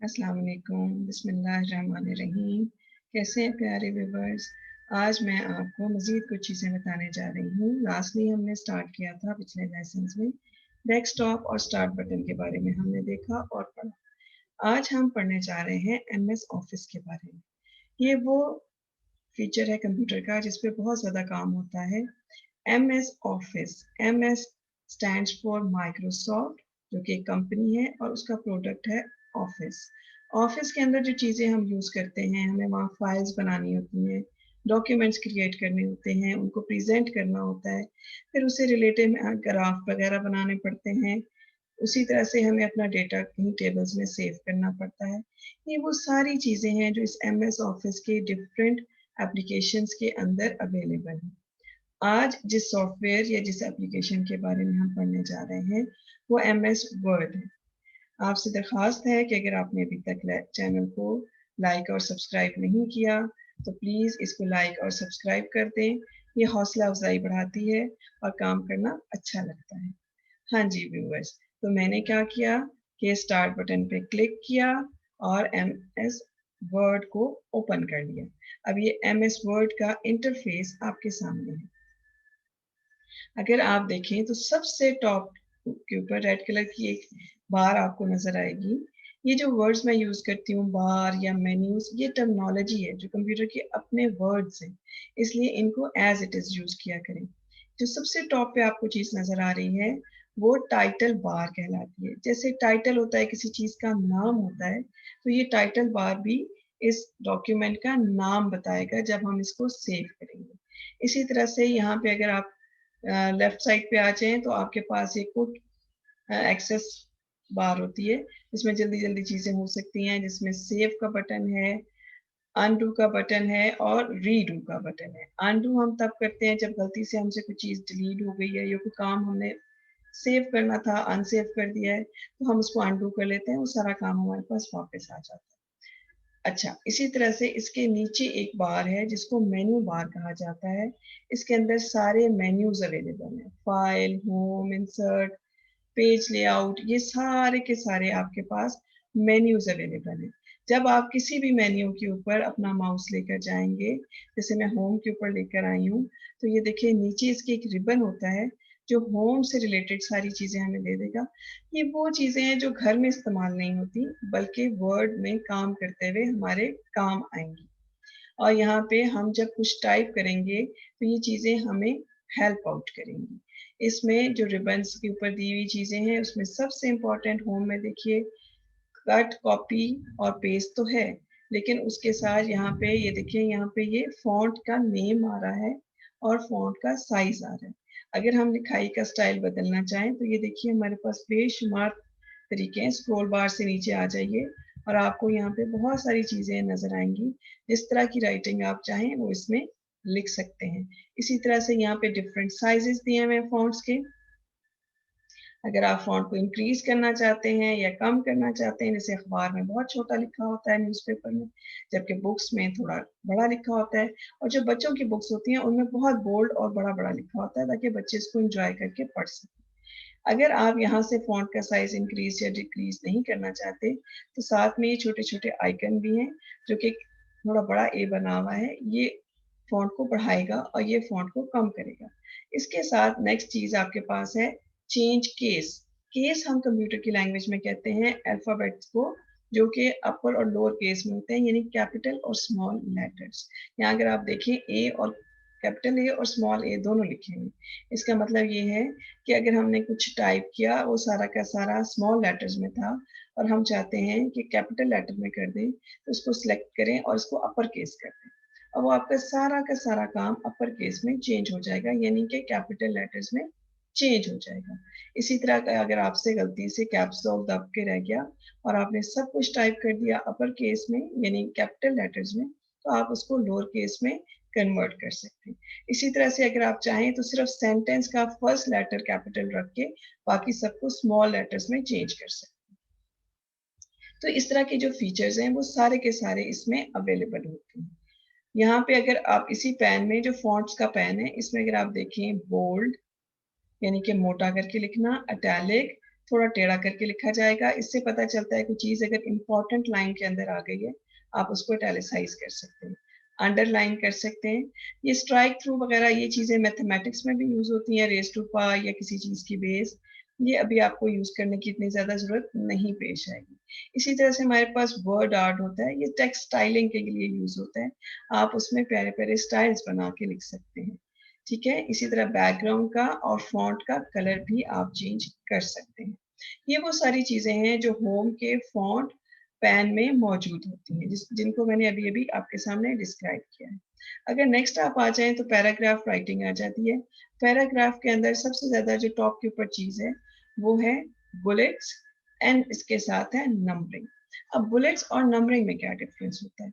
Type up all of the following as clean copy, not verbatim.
अस्सलाम वालेकुम, बिस्मिल्लाहिर्रहमानिर्रहीम। कैसे हैं प्यारे व्यूवर्स। आज मैं आपको मज़ीद कुछ चीज़ें बताने जा रही हूँ। लास्टली हमने स्टार्ट किया था पिछले लेसन्स में डेस्कटॉप और स्टार्ट बटन के बारे में हमने देखा और पढ़ा। आज हम पढ़ने जा रहे हैं एमएस ऑफिस के बारे में। ये वो फीचर है कंप्यूटर का जिस पे बहुत ज़्यादा काम होता है। MS office, MS stands for Microsoft, जो कि एक कंपनी है और उसका प्रोडक्ट है ऑफिस। ऑफिस के अंदर जो चीज़ें हम यूज़ करते हैं, हमें वहाँ फाइल्स बनानी होती हैं, डॉक्यूमेंट्स क्रिएट करने होते हैं, उनको प्रेजेंट करना होता है, फिर उससे रिलेटेड ग्राफ वगैरह बनाने पड़ते हैं। उसी तरह से हमें अपना डेटा कहीं टेबल्स में सेव करना पड़ता है। ये वो सारी चीज़ें हैं जो इस एमएस ऑफिस के डिफरेंट एप्लीकेशंस के अंदर अवेलेबल हैं। आज जिस सॉफ्टवेयर या जिस एप्लीकेशन के बारे में हम पढ़ने जा रहे हैं, वो एमएस वर्ड है। आपसे दरख्वास्त है कि अगर आपने अभी तक चैनल को लाइक और सब्सक्राइब नहीं किया, तो प्लीज़ इसको लाइक और सब्सक्राइब कर दें। ये हौसला अफजाई बढ़ाती है और काम करना अच्छा लगता है। हाँ जी व्यूअर्स, तो मैंने क्या किया कि स्टार्ट बटन पे क्लिक किया और एमएस वर्ड को ओपन कर लिया। अब ये एमएस वर्ड का इंटरफेस आपके सामने है। अगर आप देखें तो सबसे टॉप के ऊपर रेड कलर की एक बार आपको नजर आएगी। ये जो वर्ड्स मैं यूज करती हूँ, बार या मेन्यूज, ये टर्मिनोलॉजी है जो कंप्यूटर के अपने वर्ड्स हैं, इसलिए इनको एज इट इज यूज किया करें। जो सबसे टॉप पे आपको चीज नजर आ रही है, वो टाइटल बार कहलाती है। जैसे टाइटल होता है, किसी चीज का नाम होता है, तो ये टाइटल बार भी इस डॉक्यूमेंट का नाम बताएगा जब हम इसको सेव करेंगे। इसी तरह से यहाँ पे अगर आप लेफ्ट साइड पे आ जाएँ तो आपके पास एक क्विक एक्सेस बार होती है, जिसमें जल्दी-जल्दी चीज़ें हो सकती हैं, जिसमें सेव का बटन है, अनडू का बटन है और रीडू का बटन है। अनडू हम तब करते हैं जब गलती से हमसे कोई चीज़ डिलीट हो गई है या कोई काम हमने सेव करना था, अनसेव कर दिया है, तो हम उसको अनडू कर लेते हैं, वो सारा काम हमारे पास वापस आ जाता है। अच्छा, इसी तरह से इसके नीचे एक बार है जिसको मेन्यू बार कहा जाता है। इसके अंदर सारे मेन्यूज़ अवेलेबल हैं। File, home, insert, page layout, ये सारे के सारे आपके पास मेन्यूज़ अवेलेबल हैं। जब आप किसी भी मेन्यू के ऊपर अपना माउस लेकर जाएँगे, जैसे मैं होम के ऊपर लेकर आई हूँ, तो ये देखिए नीचे इसके एक रिबन होता है, जो होम से रिलेटेड सारी चीज़ें हमें दे देगा। ये वो चीज़ें हैं जो घर में इस्तेमाल नहीं होती, बल्कि वर्ड में काम करते हुए हमारे काम आएँगी। और यहाँ पे हम जब कुछ टाइप करेंगे, तो ये चीज़ें हमें हेल्प आउट करेंगी। इसमें जो रिबन्स के ऊपर दी हुई चीज़ें हैं, उसमें सबसे इम्पोर्टेंट होम में देखिए कट, कॉपी और पेस्ट तो है, लेकिन उसके साथ यहाँ पे ये देखिए, यहाँ पे ये फ़ॉन्ट का नेम आ रहा है और फ़ॉन्ट का साइज़ आ रहा है। अगर हम लिखाई का स्टाइल बदलना चाहें, तो ये देखिए हमारे पास बेशुमार तरीके हैं। स्क्रॉल बार से नीचे आ जाइए और आपको यहाँ पे बहुत सारी चीज़ें नज़र आएँगी। जिस तरह की राइटिंग आप चाहें, वो इसमें लिख सकते हैं। इसी तरह से यहाँ पे डिफरेंट साइज़ेज़ दिए हुए हैं फ़ॉन्ट्स के। अगर आप फ़ॉन्ट को इंक्रीज़ करना चाहते हैं या कम करना चाहते हैं, जैसे अखबार में बहुत छोटा लिखा होता है न्यूज़पेपर में, जबकि बुक्स में थोड़ा बड़ा लिखा होता है, और जो बच्चों की बुक्स होती हैं, उनमें बहुत बोल्ड और बड़ा-बड़ा लिखा होता है ताकि बच्चे इसको एन्जॉय करके पढ़ सकें। अगर आप यहाँ से फ़ॉन्ट का साइज़ इंक्रीज़ या डिक्रीज़ नहीं करना चाहते, तो साथ में ये छोटे-छोटे आइकन भी हैं, जो कि थोड़ा बड़ा ए बना हुआ है, ये फ़ॉन्ट को बढ़ाएगा और ये फ़ॉन्ट को कम करेगा। इसके साथ नेक्स्ट चीज़ आपके पास है चेंज केस। केस हम कंप्यूटर की लैंग्वेज में कहते हैं अल्फ़ाबेट्स को, जो कि अपर और लोअर केस में होते हैं, यानी कैपिटल और स्मॉल लेटर्स। यहाँ अगर आप देखें, ए और कैपिटल ए और स्मॉल ए दोनों लिखे हैं। इसका मतलब ये है कि अगर हमने कुछ टाइप किया, वो सारा का सारा स्मॉल लेटर्स में था और हम चाहते हैं कि कैपिटल लेटर में कर दें, तो उसको सिलेक्ट करें और इसको अपर केस कर दें। अब वो आपका सारा का सारा काम अपर केस में चेंज हो जाएगा, यानी कि कैपिटल लेटर्स में चेंज हो जाएगा। इसी तरह का अगर आपसे गलती से कैप्स लॉक दब के रह गया और आपने सब कुछ टाइप कर दिया अपर केस में, यानी कैपिटल लेटर्स में, तो आप उसको लोअर केस में कन्वर्ट कर सकते हैं। इसी तरह से अगर आप चाहें तो सिर्फ सेंटेंस का फर्स्ट लेटर कैपिटल रख के बाकी सबको स्मॉल लेटर्स में चेंज कर सकते हैं। तो इस तरह के जो फीचर्स हैं, वो सारे के सारे इसमें अवेलेबल होते हैं। यहाँ पे अगर आप इसी पेन में, जो फ़ॉन्ट्स का पेन है, इसमें अगर आप देखें बोल्ड, यानी कि मोटा करके लिखना, इटैलिक, थोड़ा टेढ़ा करके लिखा जाएगा। इससे पता चलता है कोई चीज़ अगर इम्पोर्टेंट लाइन के अंदर आ गई है, आप उसको इटैलिसाइज कर सकते हैं, अंडरलाइन कर सकते हैं। ये स्ट्राइक थ्रू वगैरह ये चीज़ें मैथमेटिक्स में भी यूज़ होती हैं, रेज़ टू पावर या किसी चीज़ की बेस, ये अभी आपको यूज़ करने की इतनी ज़्यादा ज़रूरत नहीं पेश आएगी। इसी तरह से हमारे पास वर्ड आर्ट होता है, ये टेक्स्ट स्टाइलिंग के लिए यूज़ होता है। आप उसमें प्यारे-प्यारे स्टाइल्स बना के लिख सकते हैं, ठीक है? इसी तरह बैकग्राउंड का और फ़ॉन्ट का कलर भी आप चेंज कर सकते हैं। ये वो सारी चीज़ें हैं जो होम के फ़ॉन्ट पैन में मौजूद होती हैं, जिनको मैंने अभी-अभी आपके सामने डिस्क्राइब किया है। अगर नेक्स्ट आप आ जाएँ तो पैराग्राफ राइटिंग आ जाती है। पैराग्राफ के अंदर सबसे ज़्यादा जो टॉप के ऊपर चीज़ है, वो है बुलेट्स एंड इसके साथ है नंबरिंग। अब बुलेट्स और नंबरिंग में क्या डिफरेंस होता है?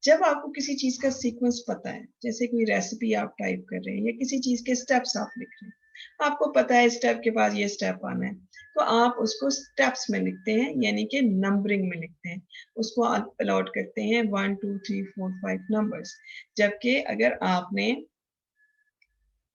जब आपको किसी चीज़ का सीक्वेंस पता है, जैसे कोई रेसिपी आप टाइप कर रहे हैं या किसी चीज़ के स्टेप्स आप लिख रहे हैं, आपको पता है स्टेप के बाद ये स्टेप आना है, तो आप उसको स्टेप्स में लिखते हैं, यानी कि नंबरिंग में लिखते हैं। उसको आप अलॉट करते हैं 1, 2, 3, 4, 5 नंबर्स। जबकि अगर आपने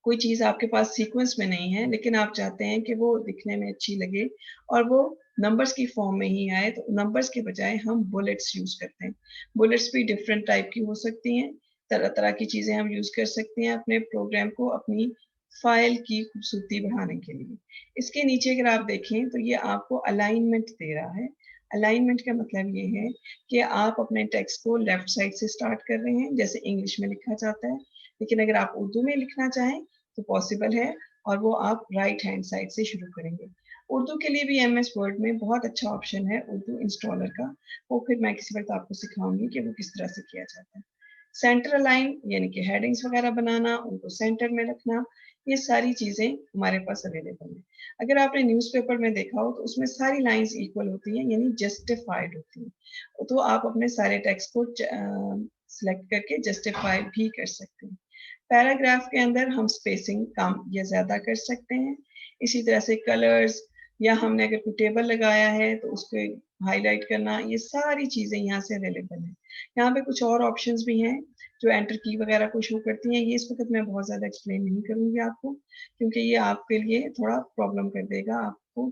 कोई चीज़ आपके पास सीक्वेंस में नहीं है, लेकिन आप चाहते हैं कि वो दिखने में अच्छी लगे और वो नंबर्स की फॉर्म में ही आए, तो नंबर्स के बजाय हम बुलेट्स यूज़ करते हैं। बुलेट्स भी डिफरेंट टाइप की हो सकती हैं, तरह-तरह की चीज़ें हम यूज़ कर सकते हैं अपने प्रोग्राम को अपनी फ़ाइल की खूबसूरती बढ़ाने के लिए। इसके नीचे अगर आप देखें, तो ये आपको अलाइनमेंट दे रहा है। अलाइनमेंट का मतलब ये है कि आप अपने टेक्स्ट को लेफ्ट साइड से स्टार्ट कर रहे हैं, जैसे इंग्लिश में लिखा जाता है, लेकिन अगर आप उर्दू में लिखना चाहें, तो पॉसिबल है और वो आप राइट हैंड साइड से शुरू करेंगे। उर्दू के लिए भी एमएस वर्ड में बहुत अच्छा ऑप्शन है उर्दू इंस्टॉलर का, वो फिर मैं किसी वक़्त आपको सिखाऊँगी कि वो किस तरह से किया जाता है। सेंटर अलाइन यानी कि हेडिंग्स वगैरह बनाना, उनको सेंटर में रखना, ये सारी चीज़ें हमारे पास अवेलेबल हैं। अगर आपने न्यूज़पेपर में देखा हो तो उसमें सारी लाइन्स इक्वल होती हैं यानी जस्टिफाइड होती हैं। तो आप अपने सारे टेक्स्ट को सेलेक्ट करके जस्टिफाई भी कर सकते हैं। पैराग्राफ के अंदर हम स्पेसिंग कम या ज़्यादा कर सकते हैं। इसी तरह से कलर्स या हमने अगर कोई टेबल लगाया है तो उसको हाइलाइट करना, ये सारी चीज़ें यहाँ से अवेलेबल हैं। यहाँ पे कुछ और ऑप्शंस भी हैं जो एंटर की वगैरह को शो करती हैं। ये इस वक़्त मैं बहुत ज़्यादा एक्सप्लेन नहीं करूँगी आपको, क्योंकि ये आपके लिए थोड़ा प्रॉब्लम कर देगा। आपको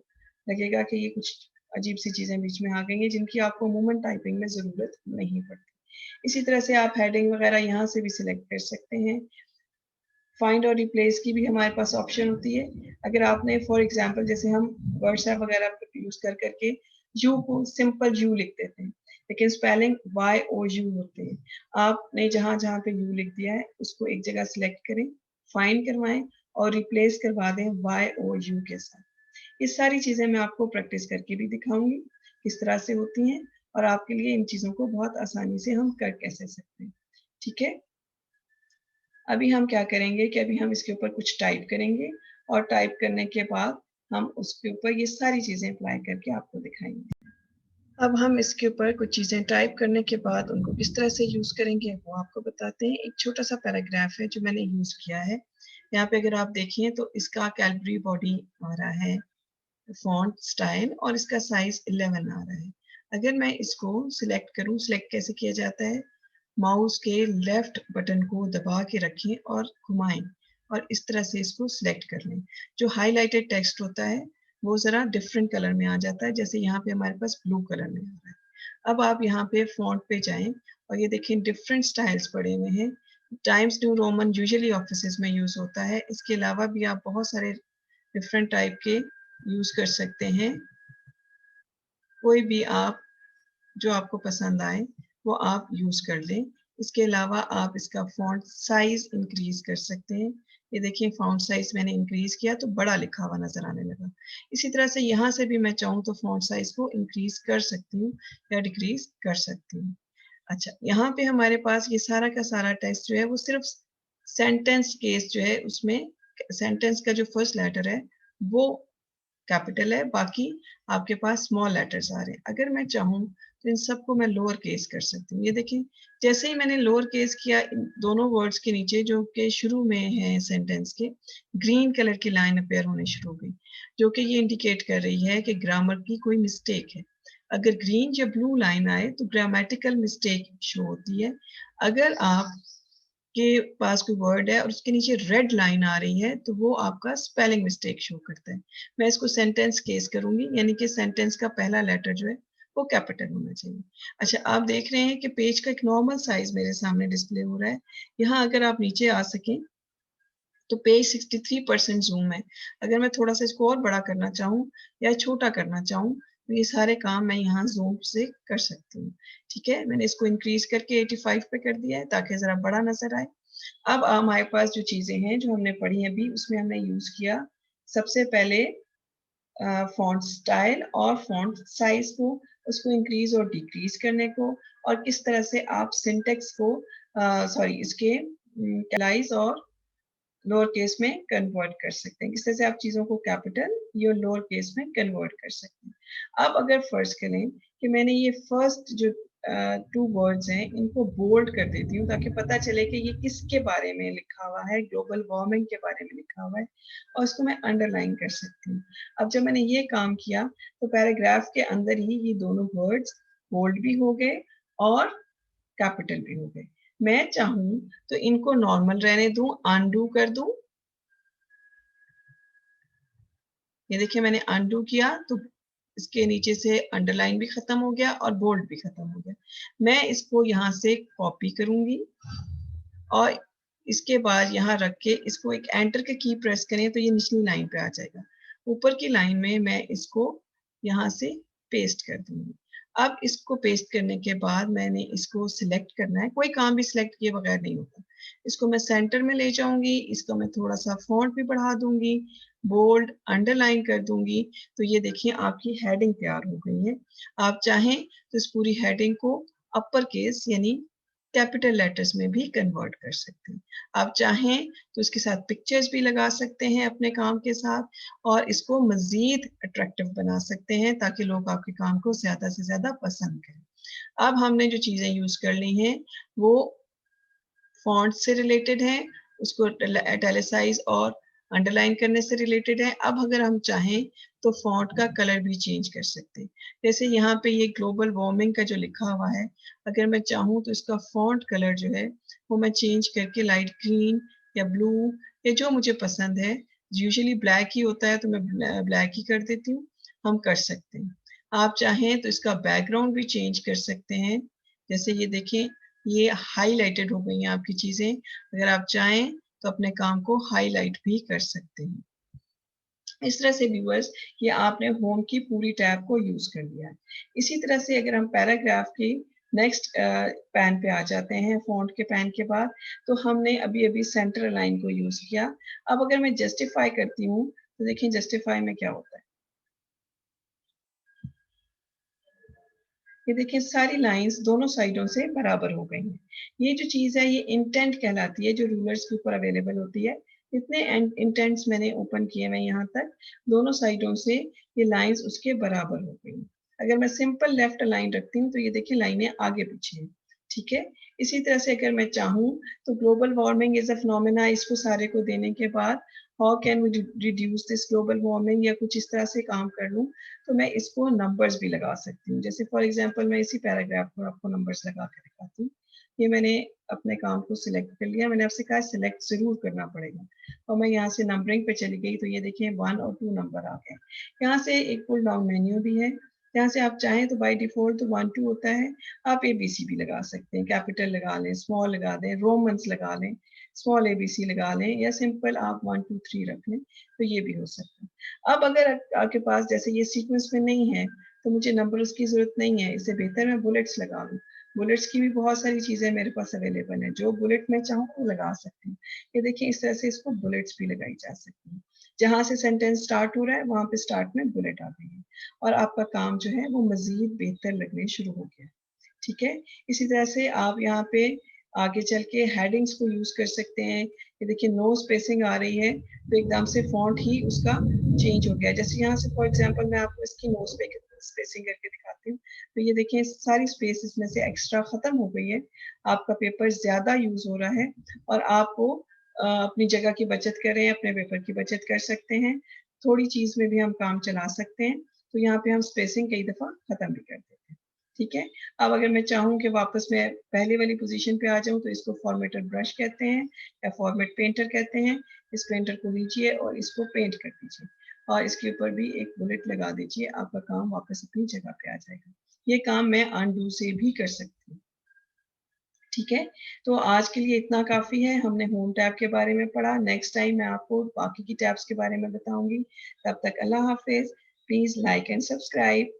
लगेगा कि ये कुछ अजीब-सी चीज़ें बीच में आ गई हैं जिनकी आपको अमूमन टाइपिंग में ज़रूरत नहीं पड़ती। इसी तरह से आप हेडिंग वगैरह यहाँ से भी सिलेक्ट कर सकते हैं। फाइंड और रिप्लेस की भी हमारे पास ऑप्शन होती है। अगर आपने फॉर एग्ज़ाम्पल जैसे हम व्हाट्सएप वगैरह यूज़ कर के यू को सिंपल यू लिख देते हैं, लेकिन स्पेलिंग YOU होती है। आपने जहाँ-जहाँ पे यू लिख दिया है, उसको एक जगह सेलेक्ट करें, फाइंड करवाएँ और रिप्लेस करवा दें YOU के साथ। ये सारी चीज़ें मैं आपको प्रैक्टिस करके भी दिखाऊँगी, किस तरह से होती हैं और आपके लिए इन चीज़ों को बहुत आसानी से हम कर कैसे सकते हैं। ठीक है? अभी हम क्या करेंगे कि अभी हम इसके ऊपर कुछ टाइप करेंगे और टाइप करने के बाद हम उसके ऊपर ये सारी चीज़ें अप्लाई करके आपको दिखाएँगे। अब हम इसके ऊपर कुछ चीज़ें टाइप करने के बाद उनको किस तरह से यूज़ करेंगे वो आपको बताते हैं। एक छोटा-सा पैराग्राफ है जो मैंने यूज़ किया है। यहाँ पे अगर आप देखें तो इसका कैलबरी बॉडी आ रहा है, फ़ॉन्ट स्टाइल और इसका साइज़ 11 आ रहा है। अगर मैं इसको सिलेक्ट करूँ, सिलेक्ट कैसे किया जाता है? माउस के लेफ्ट बटन को दबा के रखें और घुमाएँ और इस तरह से इसको सिलेक्ट कर लें। जो हाइलाइटेड टेक्स्ट होता है, वो ज़रा डिफरेंट कलर में आ जाता है, जैसे यहाँ पे हमारे पास ब्लू कलर में आ रहा है। अब आप यहाँ पे फ़ॉन्ट पे जाएँ और ये देखिए डिफरेंट स्टाइल्स पड़े हुए हैं। Times new Roman usually offices में यूज़ होता है। इसके अलावा भी आप बहुत सारे डिफरेंट टाइप के यूज़ कर सकते हैं। कोई भी आप जो आपको पसंद आए, वो आप यूज़ कर लें। इसके अलावा आप इसका फ़ॉन्ट साइज़ इंक्रीज़ कर सकते हैं। ये देखिए फ़ॉन्ट साइज़ मैंने इंक्रीज़ किया तो बड़ा लिखा हुआ नज़र आने लगा। इसी तरह से यहाँ से भी मैं चाहूँ तो फ़ॉन्ट साइज़ को इंक्रीज़ कर सकती हूँ या डिक्रीज़ कर सकती हूँ। अच्छा, यहाँ पे हमारे पास ये सारा का सारा टेक्स्ट जो है वो सिर्फ़ सेंटेंस केस जो है उसमें सेंटेंस का जो फर्स्ट लेटर है, वो कैपिटल है, बाकी आपके पास स्मॉल लेटर्स आ रहे हैं। अगर मैं चाहूँ तो इन सबको मैं लोअर केस कर सकती हूँ। ये देखिए, जैसे ही मैंने लोअर केस किया इन दोनों वर्ड्स के नीचे जो कि शुरू में हैं सेंटेंस के, ग्रीन कलर की लाइन अपीयर होनी शुरू हो गई, जो कि ये इंडिकेट कर रही है कि ग्रामर की कोई मिस्टेक है। अगर ग्रीन या ब्लू लाइन आए तो ग्रामेटिकल मिस्टेक शो होती है। अगर आप के पास कोई वर्ड है और उसके नीचे रेड लाइन आ रही है तो वो आपका स्पेलिंग मिस्टेक शो करता है। मैं इसको सेंटेंस केस करूंगी, यानी कि सेंटेंस का पहला लेटर जो है वो कैपिटल होना चाहिए। अच्छा, आप देख रहे हैं कि पेज का एक नॉर्मल साइज मेरे सामने डिस्प्ले हो रहा है। यहाँ अगर आप नीचे आ सकें तो पेज 63% जूम है। अगर मैं थोड़ा सा इसको और बड़ा करना चाहूँ या छोटा करना चाहूँ तो ये सारे काम मैं यहाँ जूम से कर सकती हूँ। ठीक है, मैंने इसको इंक्रीज करके 85 पे कर दिया है ताकि जरा बड़ा नजर आए। अब हमारे पास जो चीजें हैं जो हमने पढ़ी अभी, उसमें हमने यूज किया सबसे पहले फॉन्ट स्टाइल और फॉन्ट साइज को, उसको इंक्रीज और डिक्रीज करने को, और किस तरह से आप सिंटेक्स को सॉरी इसके कैपिटलाइज और लोअर केस में कन्वर्ट कर सकते हैं। किस तरह से आप चीजों को कैपिटल या लोअर केस में कन्वर्ट कर सकते हैं। अब अगर फर्ज करें कि मैंने ये फर्स्ट जो टू वर्ड्स हैं इनको बोल्ड कर देती हूँ ताकि पता चले कि ये किसके बारे में लिखा हुआ है, ग्लोबल वार्मिंग के बारे में लिखा हुआ है, और उसको मैं अंडरलाइन कर सकती हूँ। अब जब मैंने ये काम किया तो पैराग्राफ के अंदर ही ये दोनों वर्ड्स बोल्ड भी हो गए और कैपिटल भी हो गए। मैं चाहूं तो इनको नॉर्मल रहने दूं, अनडू कर दूं। ये देखिए मैंने अनडू किया तो इसके नीचे से अंडरलाइन भी खत्म हो गया और बोल्ड भी खत्म हो गया। मैं इसको यहाँ से कॉपी करूंगी और इसके बाद यहाँ रख के इसको एक एंटर का की प्रेस करें तो ये निचली लाइन पे आ जाएगा। ऊपर की लाइन में मैं इसको यहाँ से पेस्ट कर दूंगी। अब इसको पेस्ट करने के बाद मैंने इसको सिलेक्ट करना है, कोई काम भी सिलेक्ट किए बगैर नहीं होता। इसको मैं सेंटर में ले जाऊंगी, इसको मैं थोड़ा सा फॉन्ट भी बढ़ा दूंगी, बोल्ड अंडरलाइन कर दूंगी, तो ये देखिए आपकी हेडिंग तैयार हो गई है। आप चाहें तो इस पूरी हेडिंग को अपर केस यानी कैपिटल लेटर्स में भी कन्वर्ट कर सकते हैं। आप चाहें तो इसके साथ पिक्चर्स भी लगा सकते हैं अपने काम के साथ और इसको मजीद अट्रैक्टिव बना सकते हैं ताकि लोग आपके काम को ज्यादा से ज्यादा पसंद करें। अब हमने जो चीजें यूज कर ली हैं वो फॉन्ट से रिलेटेड है, उसको इटैलिसाइज और अंडरलाइन करने से रिलेटेड है। अब अगर हम चाहें तो फॉन्ट का कलर भी चेंज कर सकते हैं। जैसे यहाँ पे ये ग्लोबल वार्मिंग का जो लिखा हुआ है, अगर मैं चाहूँ तो इसका फॉन्ट कलर जो है वो मैं चेंज करके लाइट ग्रीन या ब्लू या जो मुझे पसंद है, यूजुअली ब्लैक ही होता है तो मैं ब्लैक ही कर देती हूँ, हम कर सकते हैं। आप चाहें तो इसका बैकग्राउंड भी चेंज कर सकते हैं। जैसे ये देखें, ये हाईलाइटेड हो गई हैं आपकी चीजें। अगर आप चाहें तो अपने काम को हाईलाइट भी कर सकते हैं। इस तरह से व्यूअर्स ये आपने होम की पूरी टैब को यूज कर लिया है। इसी तरह से अगर हम पैराग्राफ की नेक्स्ट पैन पे आ जाते हैं, फॉन्ट के पैन के बाद, तो हमने अभी अभी सेंटर लाइन को यूज किया। अब अगर मैं जस्टिफाई करती हूँ तो देखिए जस्टिफाई में क्या होता है। ये देखिए सारी लाइंस दोनों साइडों से बराबर हो गई हैं। ये जो चीज है ये इंटेंट कहलाती है, जो रूलर्स के ऊपर अवेलेबल होती है। इतने इंटेंट्स मैंने ओपन किए हुए यहाँ तक, दोनों साइडों से ये लाइंस उसके बराबर हो गई। अगर मैं सिंपल लेफ्ट लाइन रखती हूँ तो ये देखिए लाइनें आगे पीछे हैं। ठीक है, इसी तरह से अगर मैं चाहूँ तो global warming is a phenomena, इसको सारे को देने के बाद how can we reduce this global warming या कुछ इस तरह से काम कर लूँ तो मैं इसको नंबर्स भी लगा सकती हूँ। जैसे फॉर एग्जांपल मैं इसी पैराग्राफ पर आपको नंबर्स लगा के दिखाती हूँ। ये मैंने अपने काम को सिलेक्ट कर लिया, मैंने आपसे कहा सिलेक्ट जरूर करना पड़ेगा, और मैं यहाँ से नंबरिंग पे चली गई तो ये देखिए 1 और 2 नंबर आ गए। यहाँ से एक पुल डाउन मेन्यू भी है, यहाँ से आप चाहें तो बाय डिफॉल्ट तो 1 2 होता है, आप एबीसी भी लगा सकते हैं, कैपिटल लगा लें, स्मॉल लगा दें, रोमन्स लगा लें, स्मॉल एबीसी लगा लें, या सिंपल आप 1 2 3 रख लें तो ये भी हो सकता है। अब अगर आपके पास जैसे ये सीक्वेंस में नहीं है तो मुझे नंबर्स की जरूरत नहीं है, इससे बेहतर मैं बुलेट्स लगा लूँ। बुलेट्स की भी बहुत सारी चीजें मेरे पास अवेलेबल है, जो बुलेट मैं चाहूँ वो लगा सकती हूँ। ये देखिए इस तरह से इसको बुलेट्स भी लगाई जा सकती है। जहां से सेंटेंस स्टार्ट हो रहा है वहां पे स्टार्ट में बुलेट आ गई है और आपका काम जो है वो मजीद बेहतर लगने शुरू हो गया। ठीक है, इसी तरह से आप यहाँ पे आगे चल के हेडिंग्स को यूज कर सकते हैं। ये देखिए नो स्पेसिंग आ रही है तो एकदम से फॉन्ट ही उसका चेंज हो गया। जैसे यहाँ से फॉर एग्जांपल मैं आपको इसकी नो स्पेसिंग करके दिखाती हूँ तो ये देखिए सारी स्पेस इसमें से एक्स्ट्रा खत्म हो गई है। आपका पेपर ज्यादा यूज हो रहा है और आपको अपनी जगह की बचत करें, अपने पेपर की बचत कर सकते हैं, थोड़ी चीज में भी हम काम चला सकते हैं। तो यहाँ पे हम स्पेसिंग कई दफा खत्म भी कर देते हैं। ठीक है। अब अगर मैं चाहूँ कि वापस मैं पहले वाली पोजीशन पे आ जाऊँ तो इसको फॉर्मेटर ब्रश कहते हैं या फॉर्मेट पेंटर कहते हैं। इस पेंटर को लीजिए और इसको पेंट कर दीजिए और इसके ऊपर भी एक बुलेट लगा दीजिए, आपका काम वापस अपनी जगह पे आ जाएगा। ये काम मैं अनडू से भी कर सकती हूँ। ठीक है, तो आज के लिए इतना काफ़ी है। हमने होम टैब के बारे में पढ़ा। नेक्स्ट टाइम मैं आपको बाकी की टैब्स के बारे में बताऊँगी। तब तक अल्लाह हाफ़िज़। Please like and subscribe.